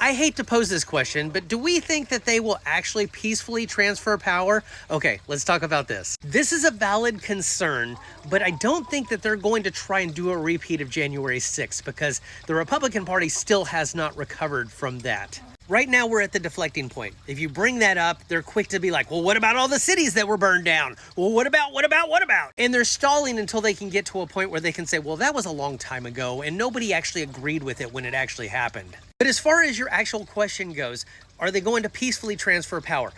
I hate to pose this question, but do we think that they will actually peacefully transfer power? Okay, let's talk about this. This is a valid concern, but I don't think that they're going to try and do a repeat of January 6th because the Republican Party still has not recovered from that. Right now, we're at the deflecting point. If you bring that up, they're quick to be like, well, what about all the cities that were burned down? Well, what about? And they're stalling until they can get to a point where they can say, well, that was a long time ago, and nobody actually agreed with it when it actually happened. But as far as your actual question goes, are they going to peacefully transfer power?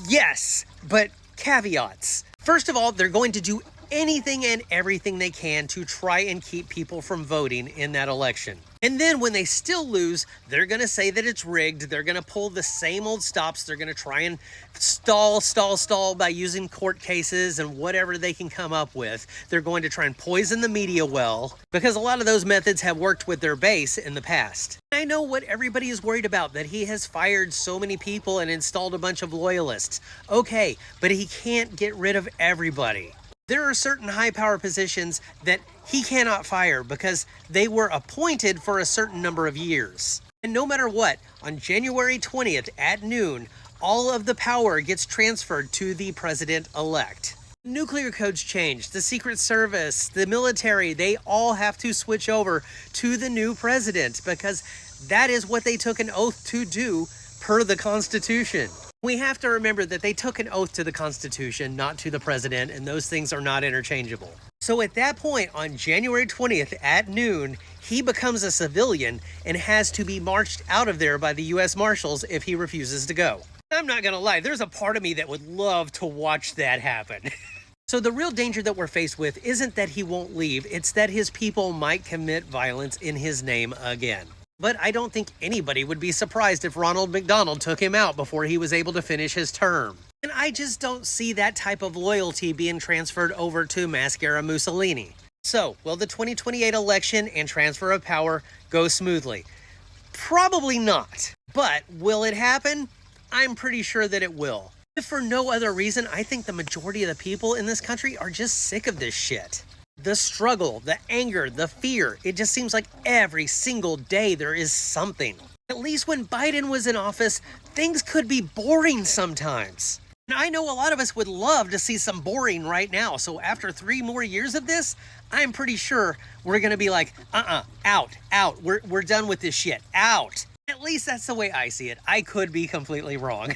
Yes, but caveats. First of all, they're going to do anything and everything they can to try and keep people from voting in that election. And then when they still lose, they're going to say that it's rigged. They're going to pull the same old stops. They're going to try and stall by using court cases and whatever they can come up with. They're going to try and poison the media well, because a lot of those methods have worked with their base in the past. I know what everybody is worried about, that he has fired so many people and installed a bunch of loyalists. Okay, but he can't get rid of everybody. There are certain high power positions that he cannot fire because they were appointed for a certain number of years. And no matter what, on January 20th at noon, all of the power gets transferred to the president-elect. Nuclear codes change, the Secret Service, the military, they all have to switch over to the new president because that is what they took an oath to do per the Constitution. We have to remember that they took an oath to the Constitution, not to the president, and those things are not interchangeable. So at that point, on January 20th at noon, he becomes a civilian and has to be marched out of there by the U.S. Marshals if he refuses to go. I'm not gonna lie, there's a part of me that would love to watch that happen. So the real danger that we're faced with isn't that he won't leave, it's that his people might commit violence in his name again. But I don't think anybody would be surprised if Ronald McDonald took him out before he was able to finish his term. And I just don't see that type of loyalty being transferred over to Mascara Mussolini. So, will the 2028 election and transfer of power go smoothly? Probably not. But will it happen? I'm pretty sure that it will. If for no other reason, I think the majority of the people in this country are just sick of this shit. The struggle, the anger, the fear, it just seems like every single day there is something. At least when Biden was in office, things could be boring sometimes. And I know a lot of us would love to see some boring right now, so after 3 more years of this, I'm pretty sure we're gonna be like, out, we're done with this shit, out. At least that's the way I see it. I could be completely wrong.